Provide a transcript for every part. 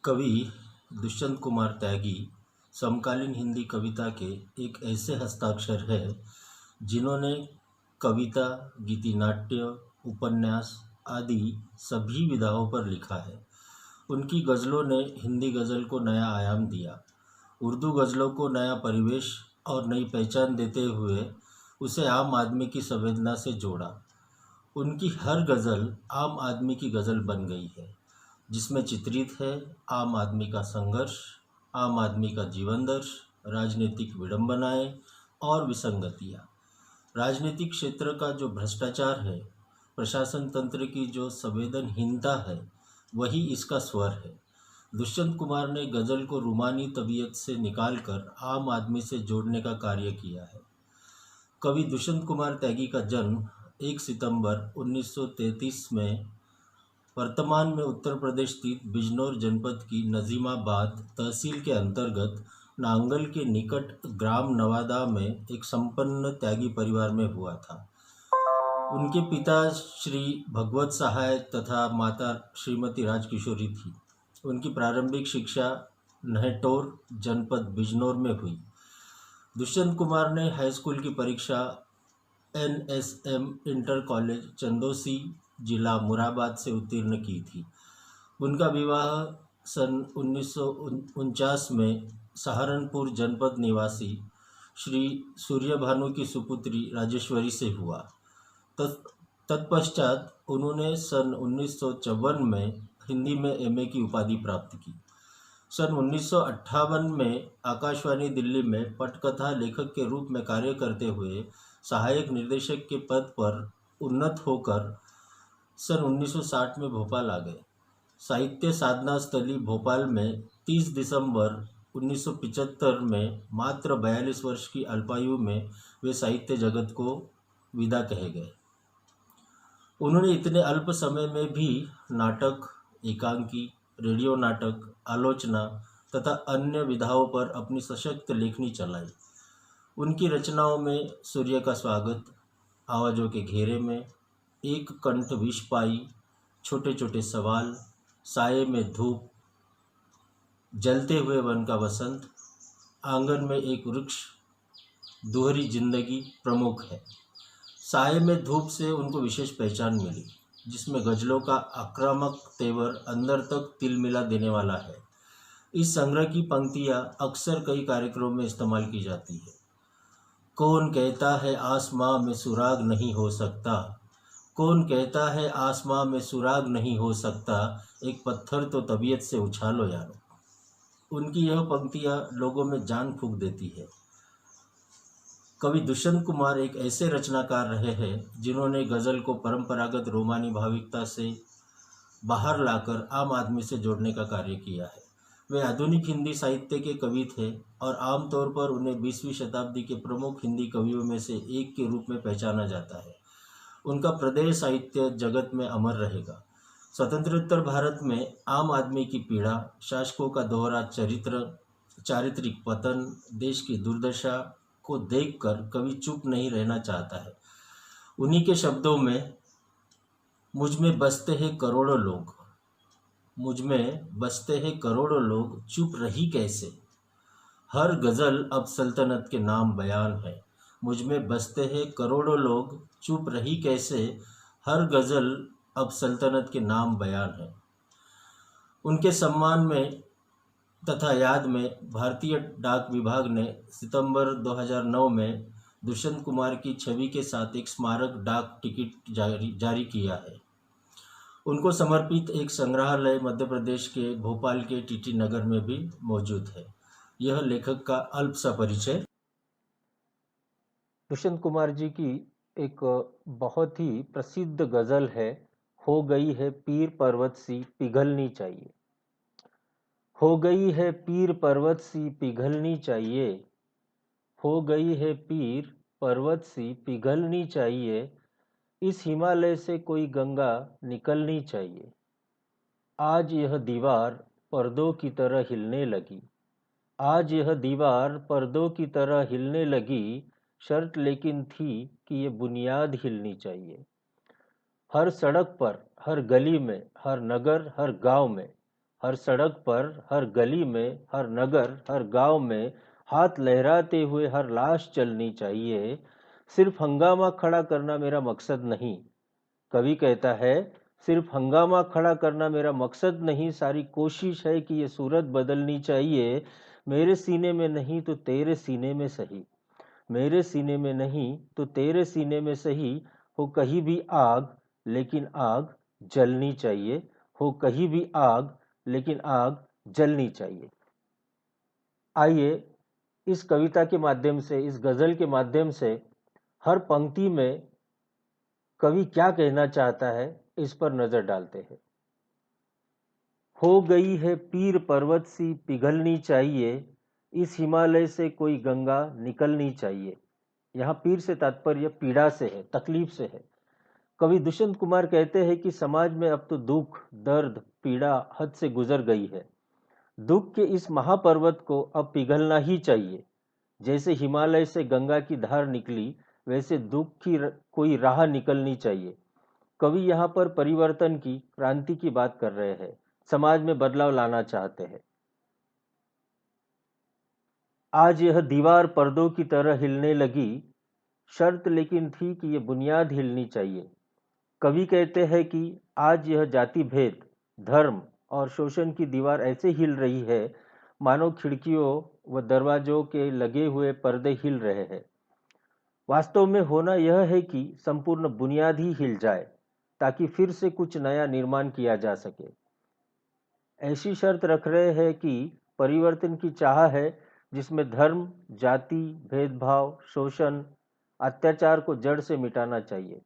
कवि दुष्यंत कुमार त्यागी समकालीन हिंदी कविता के एक ऐसे हस्ताक्षर हैं जिन्होंने कविता, गीति नाट्य, उपन्यास आदि सभी विधाओं पर लिखा है। उनकी गज़लों ने हिंदी गज़ल को नया आयाम दिया, उर्दू गज़लों को नया परिवेश और नई पहचान देते हुए उसे आम आदमी की संवेदना से जोड़ा। उनकी हर गज़ल आम आदमी की गज़ल बन गई है, जिसमें चित्रित है आम आदमी का संघर्ष, आम आदमी का जीवन दर्श, राजनीतिक विडंबनाएं और विसंगतियां। राजनीतिक क्षेत्र का जो भ्रष्टाचार है, प्रशासन तंत्र की जो संवेदनहीनता है, वही इसका स्वर है। दुष्यंत कुमार ने गज़ल को रूमानी तबीयत से निकालकर आम आदमी से जोड़ने का कार्य किया है। कवि दुष्यंत कुमार त्यागी का जन्म 1 सितंबर 1933 में वर्तमान में उत्तर प्रदेश स्थित बिजनौर जनपद की नजीमाबाद तहसील के अंतर्गत नांगल के निकट ग्राम नवादा में एक संपन्न त्यागी परिवार में हुआ था। उनके पिता श्री भगवत सहाय तथा माता श्रीमती राजकिशोरी थी। उनकी प्रारंभिक शिक्षा नहटौर जनपद बिजनौर में हुई। दुष्यंत कुमार ने हाई स्कूल की परीक्षा NSM इंटर कॉलेज चंदौसी जिला मुरादाबाद से उत्तीर्ण की थी। उनका विवाह सन 1949 में सहारनपुर जनपद निवासी श्री सूर्यभानु की सुपुत्री राजेश्वरी से हुआ। तत्पश्चात उन्होंने सन 1954 में हिंदी में MA की उपाधि प्राप्त की। सन 1958 में आकाशवाणी दिल्ली में पटकथा लेखक के रूप में कार्य करते हुए सहायक निर्देशक के पद पर उन्नत होकर सन 1960 में भोपाल आ गए। साहित्य साधना स्थली भोपाल में 30 दिसंबर 1975 में मात्र 42 वर्ष की अल्पायु में वे साहित्य जगत को विदा कहे गए। उन्होंने इतने अल्प समय में भी नाटक, एकांकी, रेडियो नाटक, आलोचना तथा अन्य विधाओं पर अपनी सशक्त लेखनी चलाई। उनकी रचनाओं में सूर्य का स्वागत, आवाज़ों के घेरे में, एक कंठ विष पाई, छोटे छोटे सवाल, साये में धूप, जलते हुए वन का वसंत, आंगन में एक वृक्ष, दोहरी जिंदगी प्रमुख है। साये में धूप से उनको विशेष पहचान मिली, जिसमें गज़लों का आक्रामक तेवर अंदर तक तिलमिला देने वाला है। इस संग्रह की पंक्तियाँ अक्सर कई कार्यक्रमों में इस्तेमाल की जाती है। कौन कहता है आसमां में सुराग नहीं हो सकता, कौन कहता है आसमां में सुराग नहीं हो सकता, एक पत्थर तो तबीयत से उछालो यारो। उनकी यह पंक्तियाँ लोगों में जान फूंक देती है। कवि दुष्यंत कुमार एक ऐसे रचनाकार रहे हैं जिन्होंने गज़ल को परंपरागत रोमानी भाविकता से बाहर लाकर आम आदमी से जोड़ने का कार्य किया है। वे आधुनिक हिंदी साहित्य के कवि थे और आमतौर पर उन्हें 20वीं शताब्दी के प्रमुख हिंदी कवियों में से एक के रूप में पहचाना जाता है। उनका प्रदेश साहित्य जगत में अमर रहेगा। स्वतंत्रोत्तर भारत में आम आदमी की पीड़ा, शासकों का दोहरा चारित्रिक पतन, देश की दुर्दशा को देखकर कवि चुप नहीं रहना चाहता है। उन्हीं के शब्दों में, मुझ में बसते हैं करोड़ों लोग, मुझ में बसते हैं करोड़ों लोग, चुप रही कैसे, हर गज़ल अब सल्तनत के नाम बयान है। मुझ में बसते हैं करोड़ों लोग, चुप रही कैसे, हर गज़ल अब सल्तनत के नाम बयान है। उनके सम्मान में तथा याद में भारतीय डाक विभाग ने सितंबर 2009 में दुष्यंत कुमार की छवि के साथ एक स्मारक डाक टिकट जारी किया है। उनको समर्पित एक संग्रहालय मध्य प्रदेश के भोपाल के टीटी नगर में भी मौजूद है। यह लेखक का अल्प सा परिचय। दुष्यंत कुमार जी की एक बहुत ही प्रसिद्ध गज़ल है, हो गई है पीर पर्वत सी पिघलनी चाहिए। हो गई है पीर पर्वत सी पिघलनी चाहिए, हो गई है पीर पर्वत सी पिघलनी चाहिए, इस हिमालय से कोई गंगा निकलनी चाहिए। आज यह दीवार पर्दों की तरह हिलने लगी, आज यह दीवार पर्दों की तरह हिलने लगी, शर्त लेकिन थी कि ये बुनियाद हिलनी चाहिए। हर सड़क पर, हर गली में, हर नगर, हर गांव में हर सड़क पर, हर गली में, हर नगर, हर गांव में हाथ लहराते हुए हर लाश चलनी चाहिए। सिर्फ हंगामा खड़ा करना मेरा मकसद नहीं। कवि कहता है, सिर्फ हंगामा खड़ा करना मेरा मकसद नहीं, सारी कोशिश है कि ये सूरत बदलनी चाहिए। मेरे सीने में नहीं तो तेरे सीने में सही, मेरे सीने में नहीं तो तेरे सीने में सही। हो कहीं भी आग, लेकिन आग जलनी चाहिए। हो कहीं भी आग, लेकिन आग जलनी चाहिए। आइए इस कविता के माध्यम से, इस गजल के माध्यम से हर पंक्ति में कवि क्या कहना चाहता है, इस पर नजर डालते हैं। हो गई है पीर पर्वत सी पिघलनी चाहिए, इस हिमालय से कोई गंगा निकलनी चाहिए। यहाँ पीर से तात्पर्य पीड़ा से है, तकलीफ से है। कवि दुष्यंत कुमार कहते हैं कि समाज में अब तो दुख, दर्द, पीड़ा हद से गुजर गई है। दुख के इस महापर्वत को अब पिघलना ही चाहिए। जैसे हिमालय से गंगा की धार निकली, वैसे दुख की कोई राह निकलनी चाहिए। कवि यहाँ पर परिवर्तन की, क्रांति की बात कर रहे हैं। समाज में बदलाव लाना चाहते हैं। आज यह दीवार पर्दों की तरह हिलने लगी, शर्त लेकिन थी कि यह बुनियाद हिलनी चाहिए। कवि कहते हैं कि आज यह जाति भेद, धर्म और शोषण की दीवार ऐसे हिल रही है, मानो खिड़कियों व दरवाजों के लगे हुए पर्दे हिल रहे हैं। वास्तव में होना यह है कि संपूर्ण बुनियाद ही हिल जाए, ताकि फिर से कुछ नया निर्माण किया जा सके। ऐसी शर्त रख रहे हैं कि परिवर्तन की चाह है, जिसमें धर्म, जाति, भेदभाव, शोषण, अत्याचार को जड़ से मिटाना चाहिए।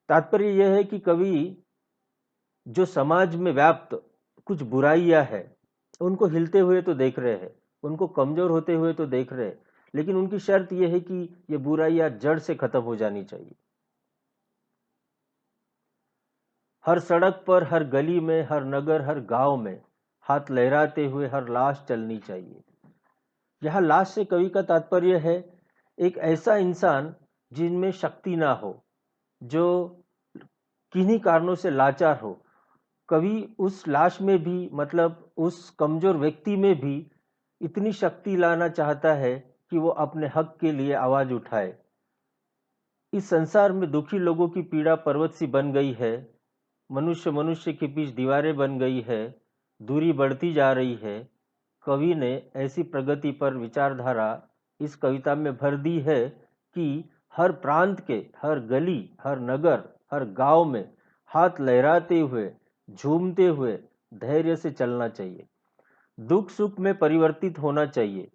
तात्पर्य यह है कि कवि जो समाज में व्याप्त कुछ बुराइयां हैं, उनको हिलते हुए तो देख रहे हैं, उनको कमजोर होते हुए तो देख रहे हैं, लेकिन उनकी शर्त यह है कि ये बुराइयां जड़ से खत्म हो जानी चाहिए। हर सड़क पर, हर गली में, हर नगर, हर गांव में हाथ लहराते हुए हर लाश चलनी चाहिए। यह लाश से कवि का तात्पर्य है एक ऐसा इंसान जिनमें शक्ति ना हो, जो किन्हीं कारणों से लाचार हो। कवि उस लाश में भी, मतलब उस कमजोर व्यक्ति में भी इतनी शक्ति लाना चाहता है कि वो अपने हक के लिए आवाज उठाए। इस संसार में दुखी लोगों की पीड़ा पर्वत सी बन गई है। मनुष्य मनुष्य के बीच दीवारें बन गई है, दूरी बढ़ती जा रही है। कवि ने ऐसी प्रगति पर विचारधारा इस कविता में भर दी है कि हर प्रांत के, हर गली, हर नगर, हर गांव में हाथ लहराते हुए, झूमते हुए धैर्य से चलना चाहिए। दुख सुख में परिवर्तित होना चाहिए।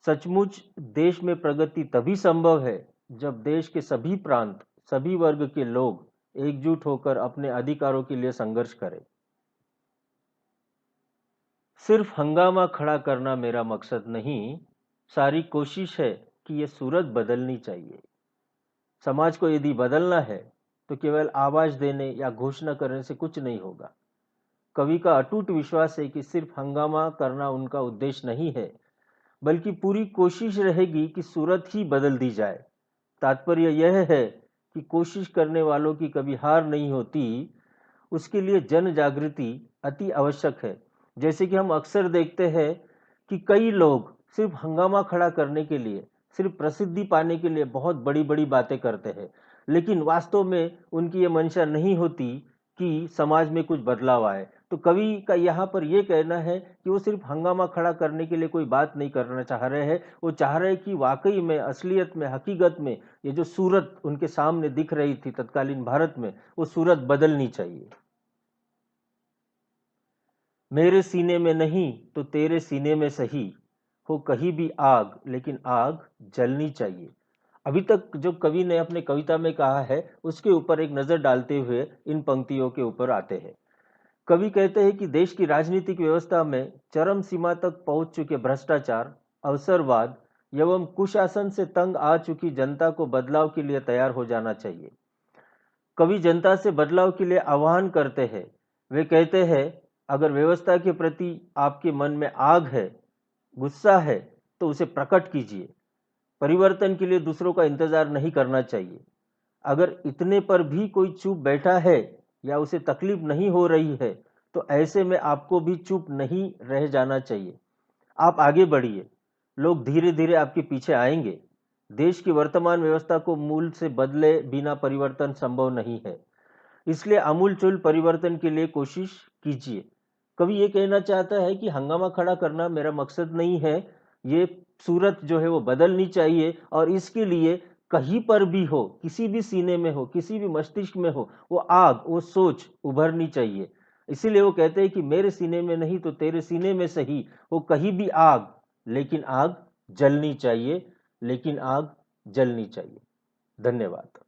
सचमुच देश में प्रगति तभी संभव है जब देश के सभी प्रांत, सभी वर्ग के लोग एकजुट होकर अपने अधिकारों के लिए संघर्ष करें। सिर्फ हंगामा खड़ा करना मेरा मकसद नहीं, सारी कोशिश है कि यह सूरत बदलनी चाहिए। समाज को यदि बदलना है तो केवल आवाज देने या घोषणा करने से कुछ नहीं होगा। कवि का अटूट विश्वास है कि सिर्फ हंगामा करना उनका उद्देश्य नहीं है, बल्कि पूरी कोशिश रहेगी कि सूरत ही बदल दी जाए। तात्पर्य यह है कि कोशिश करने वालों की कभी हार नहीं होती। उसके लिए जन जागृति अति आवश्यक है। जैसे कि हम अक्सर देखते हैं कि कई लोग सिर्फ हंगामा खड़ा करने के लिए, सिर्फ प्रसिद्धि पाने के लिए बहुत बड़ी बड़ी बातें करते हैं, लेकिन वास्तव में उनकी ये मंशा नहीं होती कि समाज में कुछ बदलाव आए। तो कवि का यहाँ पर यह कहना है कि वो सिर्फ हंगामा खड़ा करने के लिए कोई बात नहीं करना चाह रहे हैं। वो चाह रहे हैं कि वाकई में, असलियत में, हकीकत में ये जो सूरत उनके सामने दिख रही थी तत्कालीन भारत में, वो सूरत बदलनी चाहिए। मेरे सीने में नहीं तो तेरे सीने में सही, हो कहीं भी आग, लेकिन आग जलनी चाहिए। अभी तक जो कवि ने अपने कविता में कहा है, उसके ऊपर एक नजर डालते हुए इन पंक्तियों के ऊपर आते हैं। कवि कहते हैं कि देश की राजनीतिक व्यवस्था में चरम सीमा तक पहुंच चुके भ्रष्टाचार, अवसरवाद एवं कुशासन से तंग आ चुकी जनता को बदलाव के लिए तैयार हो जाना चाहिए। कवि जनता से बदलाव के लिए आह्वान करते हैं। वे कहते हैं, अगर व्यवस्था के प्रति आपके मन में आग है, गुस्सा है, तो उसे प्रकट कीजिए। परिवर्तन के लिए दूसरों का इंतजार नहीं करना चाहिए। अगर इतने पर भी कोई चुप बैठा है या उसे तकलीफ नहीं हो रही है, तो ऐसे में आपको भी चुप नहीं रह जाना चाहिए। आप आगे बढ़िए, लोग धीरे धीरे आपके पीछे आएंगे। देश की वर्तमान व्यवस्था को मूल से बदले बिना परिवर्तन संभव नहीं है, इसलिए आमूलचूल परिवर्तन के लिए कोशिश कीजिए। कवि ये कहना चाहता है कि हंगामा खड़ा करना मेरा मकसद नहीं है, ये सूरत जो है वो बदलनी चाहिए, और इसके लिए कहीं पर भी हो, किसी भी सीने में हो, किसी भी मस्तिष्क में हो, वो आग, वो सोच उभरनी चाहिए। इसीलिए वो कहते हैं कि मेरे सीने में नहीं तो तेरे सीने में सही, वो कहीं भी आग, लेकिन आग जलनी चाहिए, लेकिन आग जलनी चाहिए। धन्यवाद।